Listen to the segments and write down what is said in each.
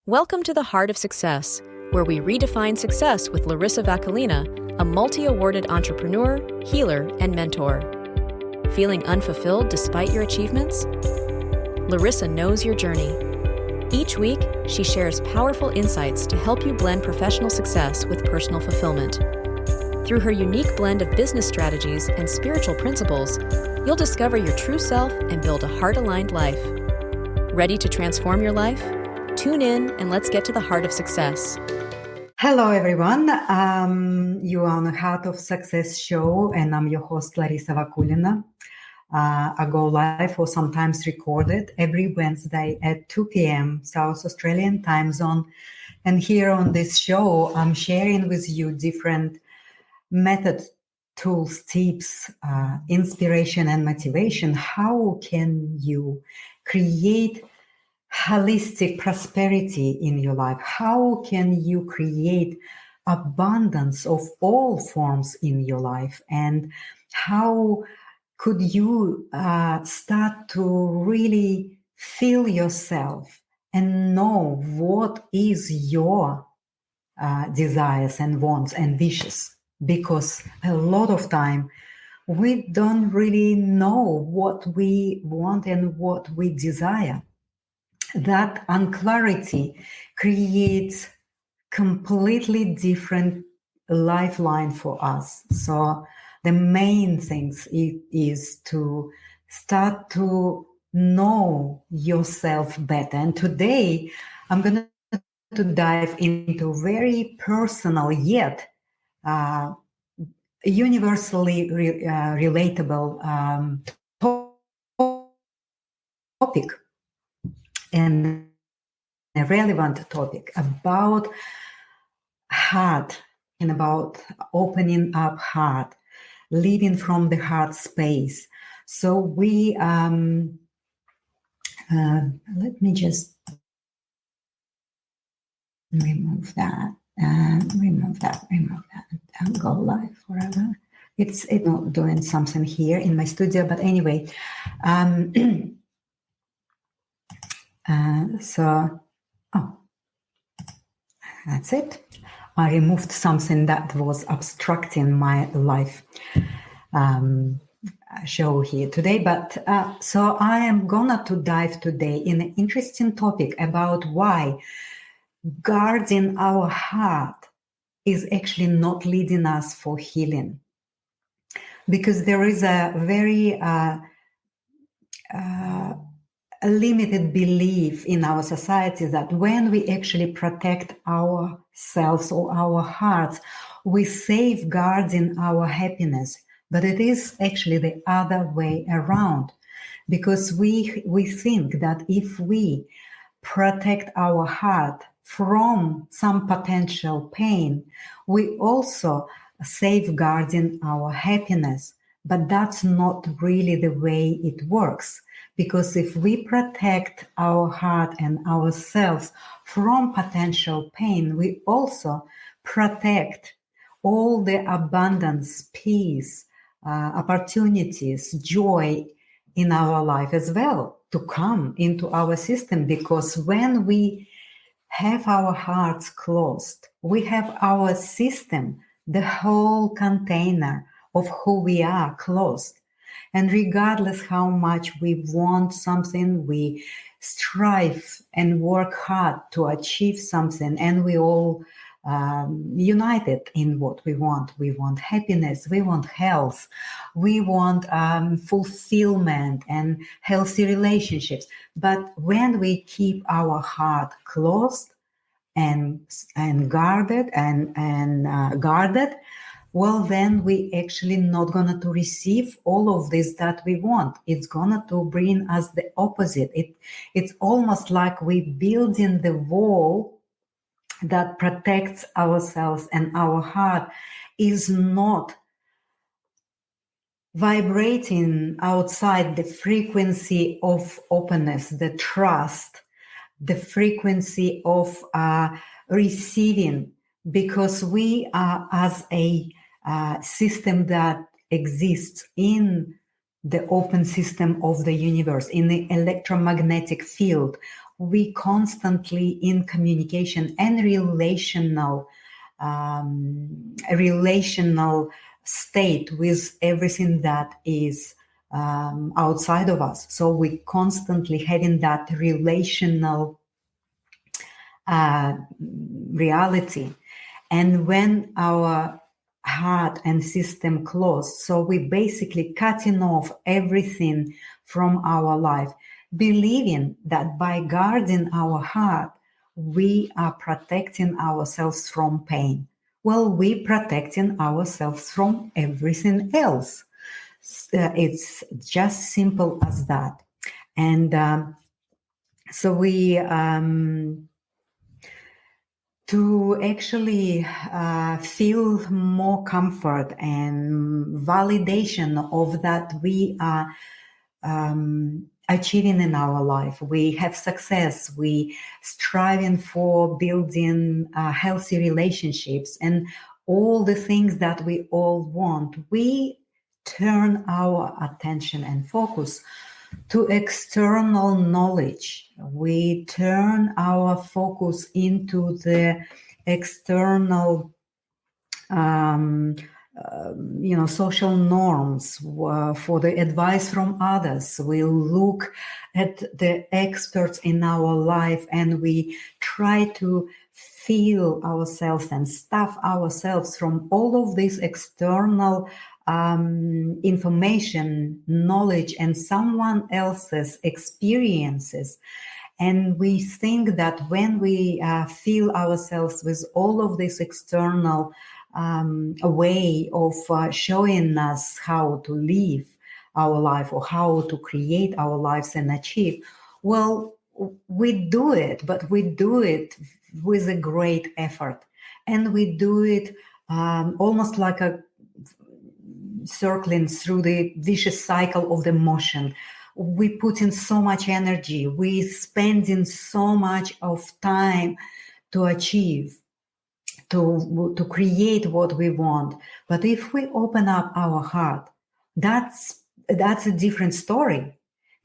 Welcome to the Heart of Success, where we redefine success with Larisa Vakulina, a multi-awarded entrepreneur, healer, and mentor. Feeling unfulfilled despite your achievements? Larisa knows your journey. Each week, she shares powerful insights to help you blend professional success with personal fulfillment. Through her unique blend of business strategies and spiritual principles, you'll discover your true self and build a heart-aligned life. Ready to transform your life? Tune in and let's get to the heart of success. Hello, everyone. You are on the Heart of Success show, and I'm your host, Larisa Vakulina. I go live or sometimes recorded every Wednesday at 2 p.m. South Australian time zone. And here on this show, I'm sharing with you different methods, tools, tips, inspiration, and motivation. How can you create holistic prosperity in your life? How can you create abundance of all forms in your life? And how could you start to really feel yourself and know what is your desires and wants and wishes? Because a lot of time we don't really know what we want and what we desire. That unclarity creates completely different lifeline for us. So the main things is to start to know yourself better. And today I'm going to dive into very personal yet universally relatable topic, and a relevant topic about heart and about opening up heart, living from the heart space. So we let me just remove that and go live forever. It's not doing something here in my studio, but anyway, that's it. I removed something that was obstructing my live show here today. But so I am gonna to dive today in an interesting topic about why guarding our heart is actually not leading us for healing. Because there is a very a limited belief in our society that when we actually protect ourselves or our hearts, we safeguarding our happiness. But it is actually the other way around, because we think that if we protect our heart from some potential pain, we also safeguarding our happiness. But that's not really the way it works. Because if we protect our heart and ourselves from potential pain, we also protect all the abundance, peace, opportunities, joy in our life as well to come into our system. Because when we have our hearts closed, we have our system, the whole container of who we are, closed. And regardless how much we want something, we strive and work hard to achieve something, and we all united in what we want. We want happiness, we want health, we want fulfillment and healthy relationships. But when we keep our heart closed and guarded and guarded, well, then we actually not gonna to receive all of this that we want. It's gonna to bring us the opposite. It's almost like we building the wall that protects ourselves, and our heart is not vibrating outside the frequency of openness, the trust, the frequency of receiving, because we are as a system that exists in the open system of the universe, in the electromagnetic field we constantly in communication and relational state with everything that is outside of us. So we constantly having that relational reality. And when our heart and system closed, so we basically cutting off everything from our life, believing that by guarding our heart, we are protecting ourselves from pain. Well, we protecting ourselves from everything else. It's just simple as that. And so we to actually feel more comfort and validation of that we are achieving in our life. We have success. We striving for building healthy relationships and all the things that we all want. We turn our attention and focus to external knowledge. We turn our focus into the external social norms for the advice from others. We look at the experts in our life and we try to fill ourselves and stuff ourselves from all of this external information, knowledge, and someone else's experiences. And we think that when we fill ourselves with all of this external a way of showing us how to live our life or how to create our lives and achieve. Well, we do it, but we do it with a great effort. And we do it almost like a circling through the vicious cycle of the motion. We put in so much energy. We spend in so much of time to achieve, to create what we want. But if we open up our heart, that's a different story.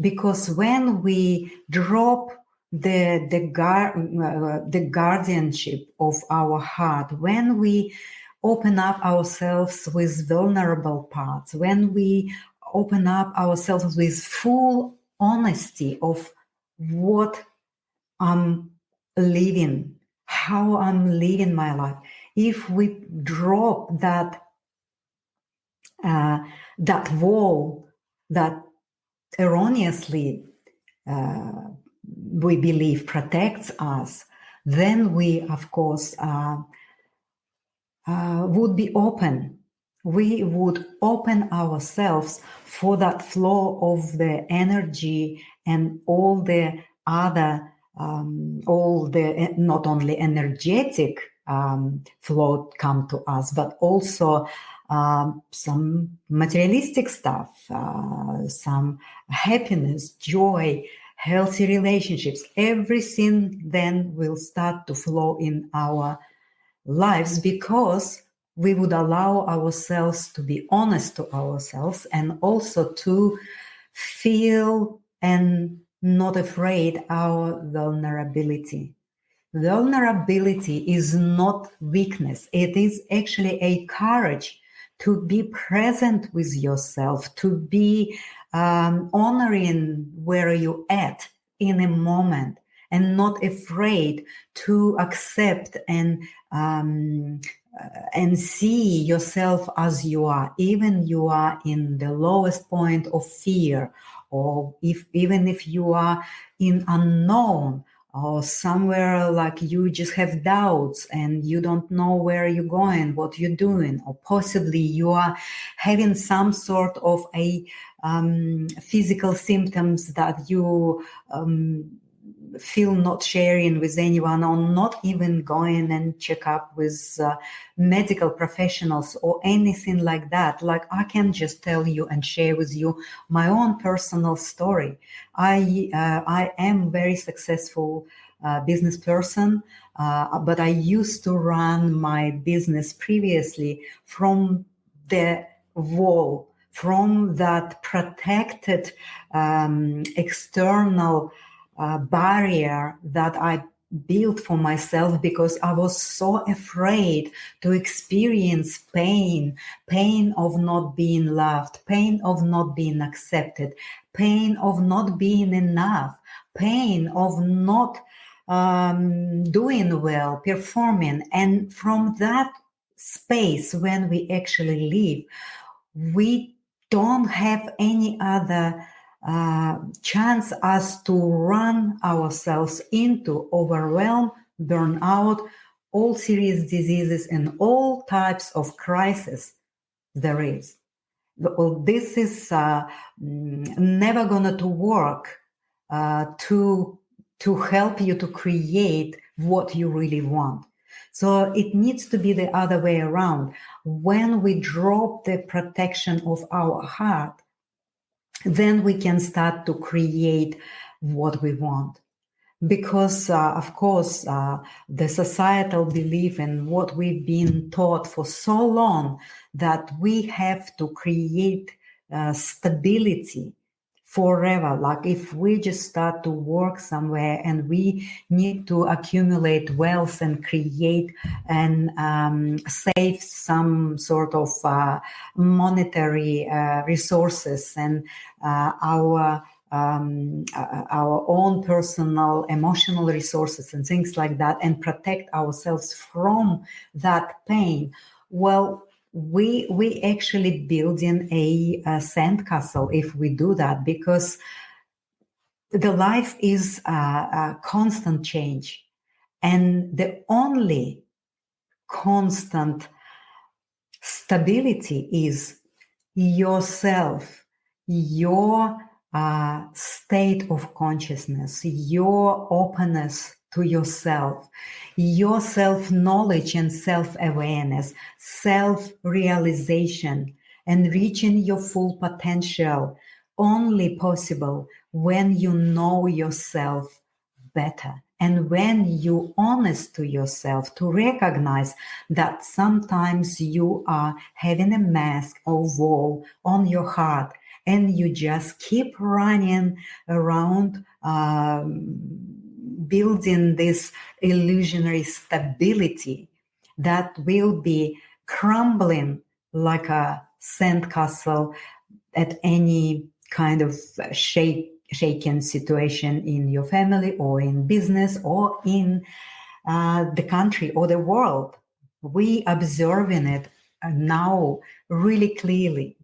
Because when we drop the guardianship of our heart, when we open up ourselves with vulnerable parts, when we open up ourselves with full honesty of what I'm living, how I'm living my life. If we drop that wall that erroneously we believe protects us, then we, of course, would be open. We would open ourselves for that flow of the energy and all the other not only energetic flow come to us, but also some materialistic stuff, some happiness, joy, healthy relationships. Everything then will start to flow in our lives because we would allow ourselves to be honest to ourselves and also to feel and not afraid our vulnerability. Vulnerability is not weakness. It is actually a courage to be present with yourself, to be honoring where you're at in a moment and not afraid to accept and see yourself as you are, even you are in the lowest point of fear, or even if you are in unknown, or somewhere like you just have doubts and you don't know where you're going, what you're doing, or possibly you are having some sort of a physical symptoms that you feel not sharing with anyone, or not even going and check up with medical professionals or anything like that. Like, I can just tell you and share with you my own personal story. I am very successful business person, but I used to run my business previously from the wall, from that protected external barrier that I built for myself because I was so afraid to experience pain of not being loved, pain of not being accepted, pain of not being enough, pain of not doing well, performing. And from that space, when we actually live, we don't have any other chance as to run ourselves into overwhelm, burnout, all serious diseases, and all types of crisis there is. This is never going to work to help you to create what you really want. So it needs to be the other way around. When we drop the protection of our heart, then we can start to create what we want. Because, of course, the societal belief and what we've been taught for so long that we have to create stability forever. Like if we just start to work somewhere and we need to accumulate wealth and create and save some sort of monetary resources and our own personal emotional resources and things like that, and protect ourselves from that pain, well, we actually building a sandcastle if we do that, because the life is a constant change, and the only constant stability is yourself, your state of consciousness, your openness to yourself, your self-knowledge and self-awareness, self-realization, and reaching your full potential only possible when you know yourself better. And when you're honest to yourself, to recognize that sometimes you are having a mask or wall on your heart and you just keep running around building this illusionary stability that will be crumbling like a sandcastle at any kind of shaken situation in your family or in business or in the country or the world. We observing it now really clearly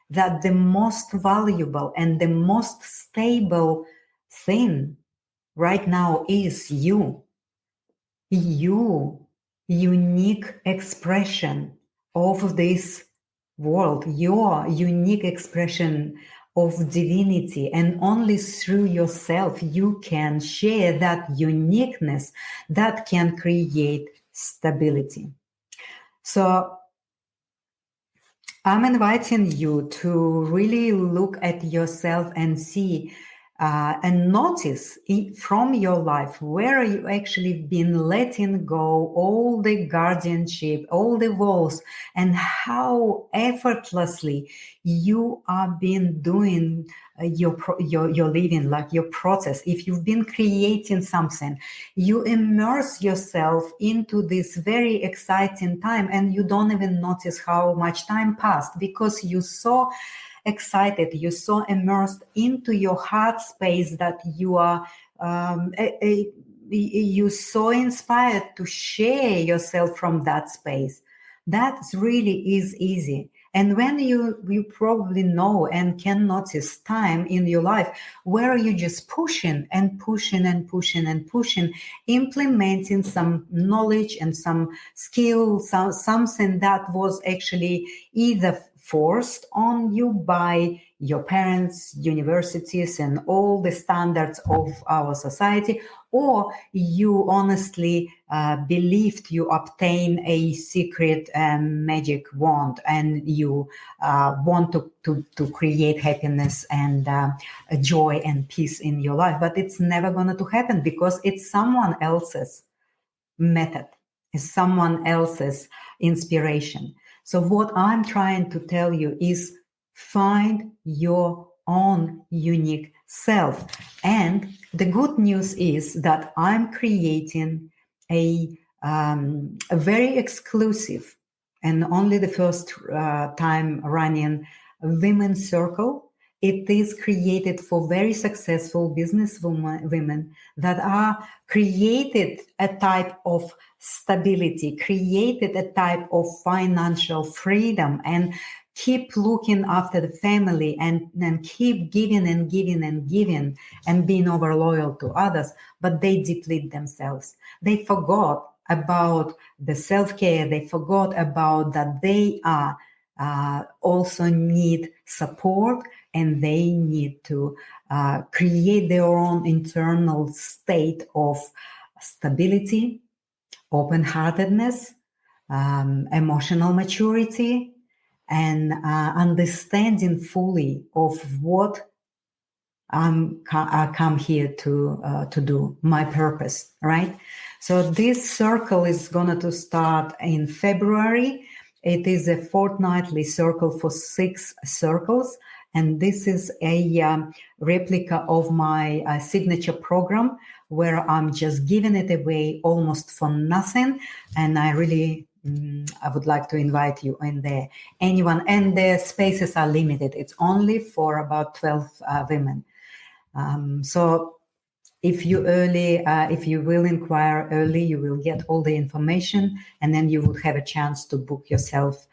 that the most valuable and the most stable thing right now is you, unique expression of this world, your unique expression of divinity, and only through yourself you can share that uniqueness that can create stability. So I'm inviting you to really look at yourself and see and notice from your life where you actually been letting go all the guardianship, all the walls, and how effortlessly you are been doing your living, like your process. If you've been creating something, you immerse yourself into this very exciting time and you don't even notice how much time passed because you so excited, you're so immersed into your heart space that you are you're so inspired to share yourself from that space. That really is easy. And when you probably know and can notice time in your life where you just pushing and pushing and pushing and pushing, implementing some knowledge and some skill, something that was actually either forced on you by your parents, universities, and all the standards of our society, or you honestly believed you obtain a secret magic wand and you want to create happiness and joy and peace in your life. But it's never going to happen because it's someone else's method, it's someone else's inspiration. So what I'm trying to tell you is find your own unique self. And the good news is that I'm creating a very exclusive and only the first time running women's circle. It is created for very successful business women that are created a type of stability, created a type of financial freedom, and keep looking after the family and keep giving and giving and giving and being over loyal to others, but they deplete themselves. They forgot about the self-care. They forgot about that they are also need support, and they need to create their own internal state of stability, open-heartedness, emotional maturity, and understanding fully of what I come here to do, my purpose, right? So this circle is going to start in February. It is a fortnightly circle for 6 circles, and this is a replica of my signature program where I'm just giving it away almost for nothing, and I would like to invite you in there. Anyone, and the spaces are limited. It's only for about 12 women. So if you will inquire early, you will get all the information, and then you would have a chance to book yourself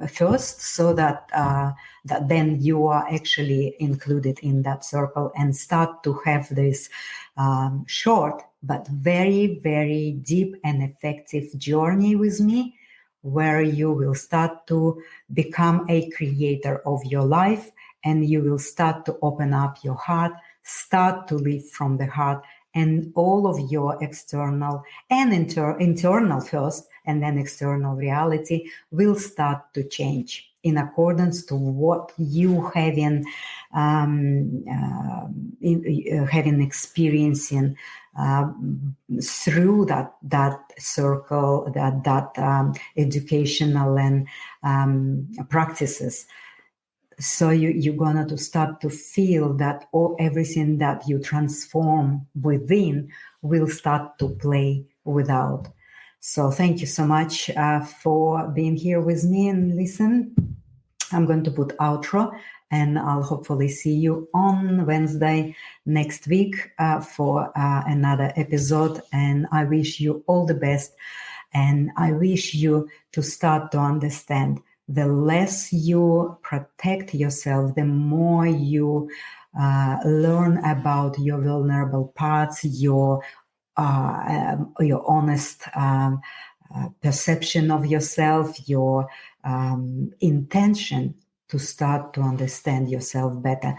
first, so that then you are actually included in that circle and start to have this short but very, very deep and effective journey with me, where you will start to become a creator of your life, and you will start to open up your heart, start to live from the heart, and all of your external and internal first and then external reality will start to change in accordance to what you having experiencing through that circle, that educational and practices. So you're going to start to feel that everything that you transform within will start to play without. So thank you so much for being here with me and listen. I'm going to put outro, and I'll hopefully see you on Wednesday next week for another episode. And I wish you all the best. And I wish you to start to understand, the less you protect yourself, the more you learn about your vulnerable parts, your honest perception of yourself, your intention to start to understand yourself better,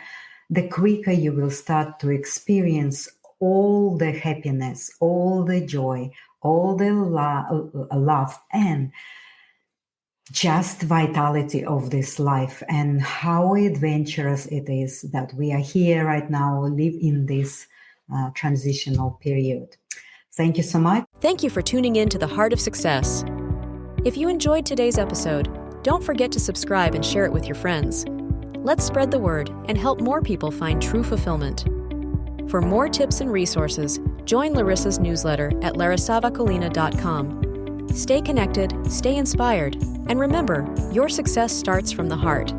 the quicker you will start to experience all the happiness, all the joy, all the love, and just vitality of this life, and how adventurous it is that we are here right now, live in this transitional period. Thank you so much. Thank you for tuning in to The Heart of Success. If you enjoyed today's episode, don't forget to subscribe and share it with your friends. Let's spread the word and help more people find true fulfillment. For more tips and resources, join Larisa's newsletter at larisavakulina.com. Stay connected, stay inspired, and remember, your success starts from the heart.